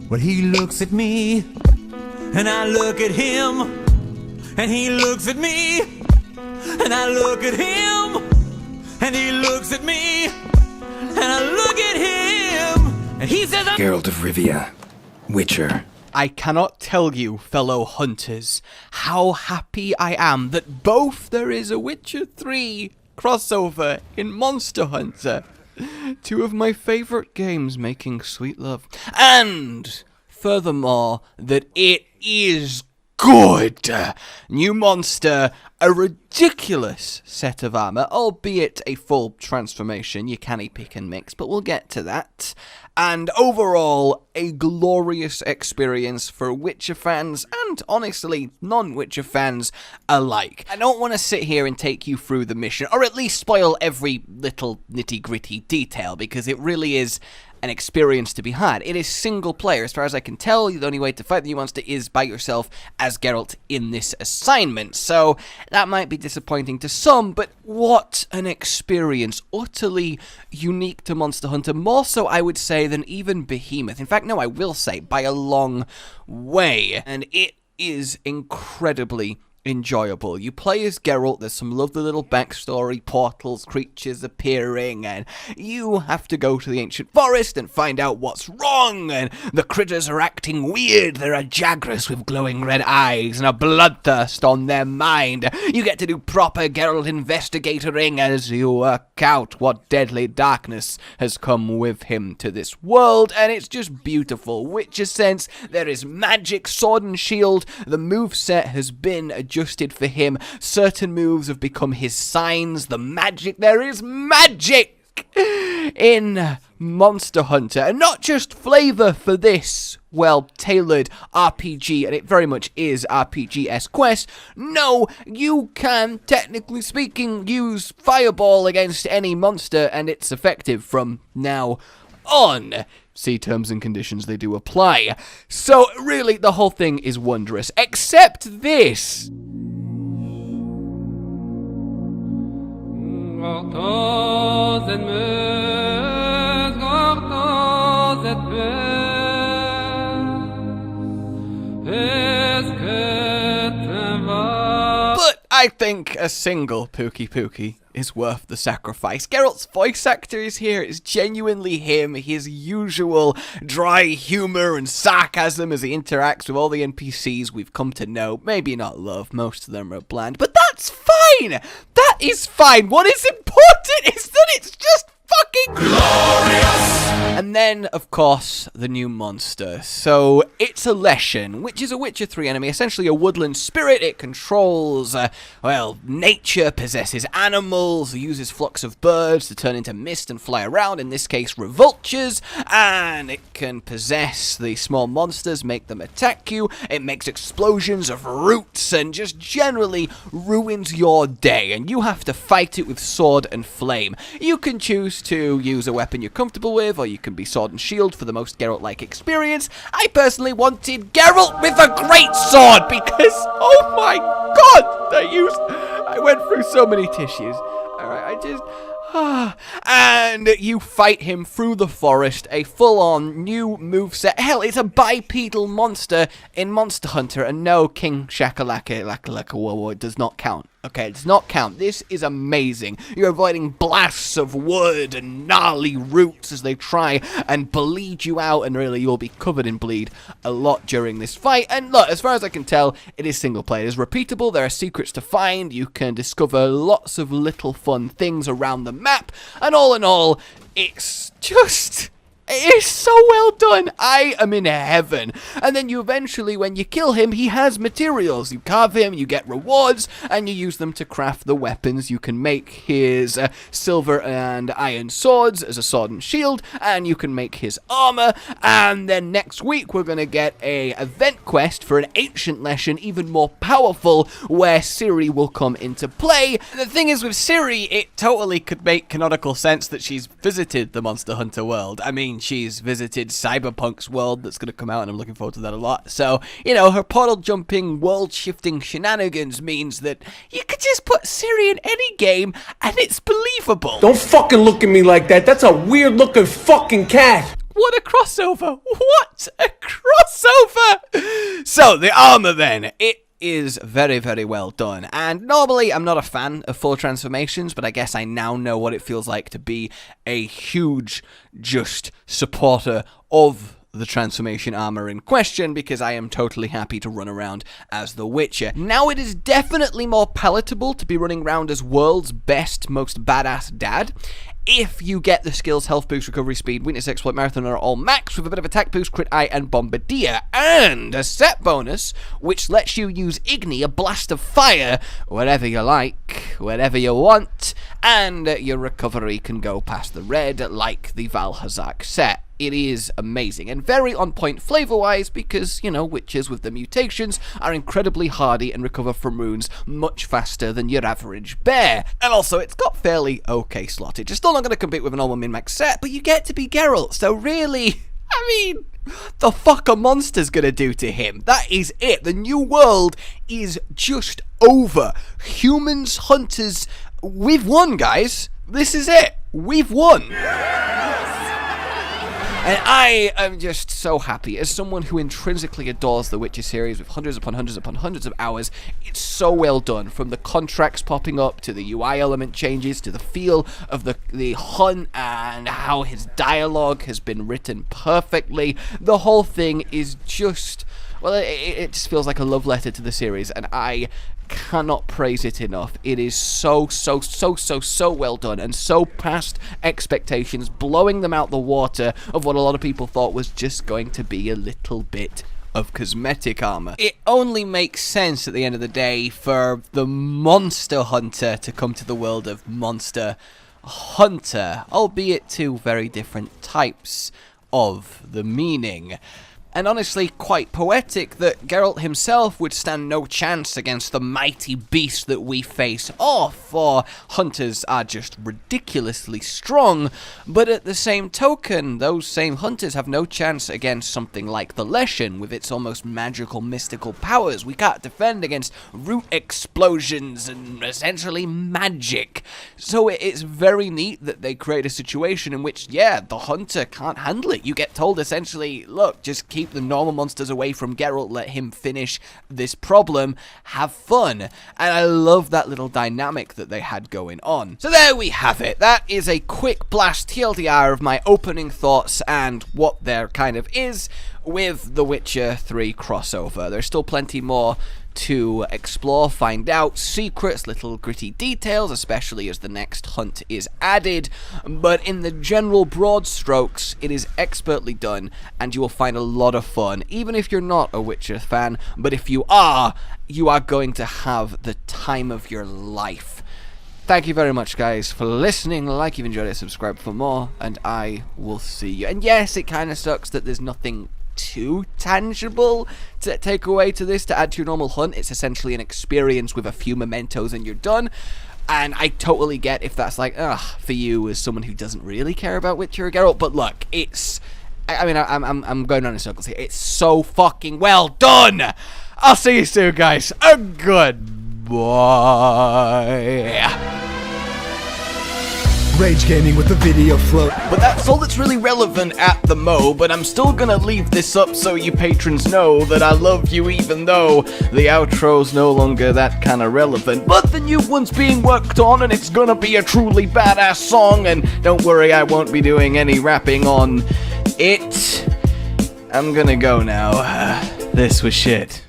Well, he looks at me, and I look at him, and he looks at me, and I look at him, and he looks at me, and I look at him, and he says, Geralt of Rivia, Witcher. I cannot tell you, fellow hunters, how happy I am that both there is a Witcher 3 crossover in Monster Hunter. Two of my favourite games making sweet love. And, furthermore, that it is good. New monster, a ridiculous set of armour, albeit a full transformation. You can't pick and mix, but we'll get to that. And overall, a glorious experience for Witcher fans and, honestly, non-Witcher fans alike. I don't want to sit here and take you through the mission, or at least spoil every little nitty-gritty detail, because it really is an experience to be had. It is single player, as far as I can tell. The only way to fight the new monster is by yourself as Geralt in this assignment, so that might be disappointing to some, but what an experience. Utterly unique to Monster Hunter, more so I would say than even Behemoth. In fact, no, I will say by a long way, and it is incredibly enjoyable. You play as Geralt, there's some lovely little backstory, portals, creatures appearing, and you have to go to the ancient forest and find out what's wrong, and the critters are acting weird. There are Jagras with glowing red eyes and a bloodthirst on their mind. You get to do proper Geralt investigatoring as you work out what deadly darkness has come with him to this world, and it's just beautiful. Witcher sense, there is magic, sword and shield, the moveset has been adjusted for him, certain moves have become his signs, the magic, there is magic in Monster Hunter, and not just flavour for this well-tailored RPG, and it very much is RPG-esque quest. No, you can, technically speaking, use Fireball against any monster, and it's effective from now on. See terms and conditions, they do apply. So, really, the whole thing is wondrous, except this. But I think a single Pookie Pookie is worth the sacrifice. Geralt's voice actor is here, it's genuinely him, his usual dry humour and sarcasm as he interacts with all the NPCs we've come to know, maybe not love, most of them are bland, but that's fine! That is fine! What is important is that it's just fucking glorious! And then, of course, the new monster. So, it's a Leshen, which is a Witcher 3 enemy, essentially a woodland spirit. It controls, nature, possesses animals, uses flocks of birds to turn into mist and fly around, in this case, revultures, and it can possess the small monsters, make them attack you, it makes explosions of roots, and just generally ruins your day, and you have to fight it with sword and flame. You can choose to use a weapon you're comfortable with, or you can be sword and shield for the most Geralt-like experience. I personally wanted Geralt with a great sword because, oh my god, I went through so many tissues. Alright, and you fight him through the forest, a full-on new moveset. Hell, it's a bipedal monster in Monster Hunter, and no, King Shakalaka, whoa, it does not count. Okay, it does not count. This is amazing. You're avoiding blasts of wood and gnarly roots as they try and bleed you out, and really you'll be covered in bleed a lot during this fight. And look, as far as I can tell, it is single player. It is repeatable, there are secrets to find, you can discover lots of little fun things around the map, and all in all, it's just... it is so well done. I am in heaven. And then you eventually, when you kill him, he has materials. You carve him, you get rewards, and you use them to craft the weapons. You can make his silver and iron swords as a sword and shield, and you can make his armor. And then next week, we're going to get a event quest for an ancient Leshen, even more powerful, where Ciri will come into play. The thing is with Ciri, it totally could make canonical sense that she's visited the Monster Hunter world. I mean, she's visited Cyberpunk's world that's going to come out, and I'm looking forward to that a lot. So, you know, her portal jumping, world shifting shenanigans means that you could just put Ciri in any game and it's believable. Don't fucking look at me like that. That's a weird looking fucking cat. What a crossover! What a crossover! So, the armor then. It is very, very well done. And normally, I'm not a fan of full transformations, but I guess I now know what it feels like to be a huge, just supporter of the transformation armor in question, because I am totally happy to run around as the Witcher. Now, it is definitely more palatable to be running around as world's best, most badass dad. If you get the skills, health boost, recovery speed, weakness, exploit, marathon are all max with a bit of attack boost, crit eye, and bombardier, and a set bonus which lets you use Igni, a blast of fire, wherever you like, wherever you want, and your recovery can go past the red like the Valhazak set. It is amazing and very on point flavor-wise because, you know, witches with the mutations are incredibly hardy and recover from wounds much faster than your average bear. And also, it's got fairly okay slotted. You're still not going to compete with a normal min-max set, but you get to be Geralt, so really, I mean, the fuck are monsters going to do to him? That is it. The new world is just over. Humans, hunters, we've won, guys. This is it. We've won. And I am just so happy. As someone who intrinsically adores the Witcher series with hundreds upon hundreds upon hundreds of hours, it's so well done. From the contracts popping up, to the UI element changes, to the feel of the hunt, and how his dialogue has been written perfectly. The whole thing is just, well, it just feels like a love letter to the series, and I cannot praise it enough. It is so well done and so past expectations, blowing them out the water of what a lot of people thought was just going to be a little bit of cosmetic armor. It only makes sense at the end of the day for the Monster Hunter to come to the world of Monster Hunter, albeit two very different types of the meaning. And honestly, quite poetic that Geralt himself would stand no chance against the mighty beast that we face off, for hunters are just ridiculously strong, but at the same token, those same hunters have no chance against something like the Leshen, with its almost magical, mystical powers. We can't defend against root explosions and essentially magic. So it's very neat that they create a situation in which, yeah, the hunter can't handle it. You get told essentially, look, just keep the normal monsters away from Geralt, let him finish this problem, have fun. And I love that little dynamic that they had going on. So there we have it. That is a quick blast TLDR of my opening thoughts and what there kind of is with the Witcher 3 crossover. There's still plenty more to explore, find out, secrets, little gritty details, especially as the next hunt is added, but in the general broad strokes, it is expertly done, and you will find a lot of fun, even if you're not a Witcher fan, but if you are going to have the time of your life. Thank you very much, guys, for listening. Like you've enjoyed it, subscribe for more, and I will see you. And yes, it kind of sucks that there's nothing too tangible to take away to this to add to your normal hunt. It's essentially an experience with a few mementos and you're done. And I totally get if that's like, for you as someone who doesn't really care about Witcher or Geralt. But look, it's, I mean, I'm going on in circles here. It's so fucking well done. I'll see you soon, guys. Goodbye. Rage Gaming with the video float. But that's all that's really relevant at the mo, but I'm still gonna leave this up so you patrons know that I love you even though the outro's no longer that kind of relevant. But the new one's being worked on and it's gonna be a truly badass song, and don't worry, I won't be doing any rapping on it. I'm gonna go now. This was shit.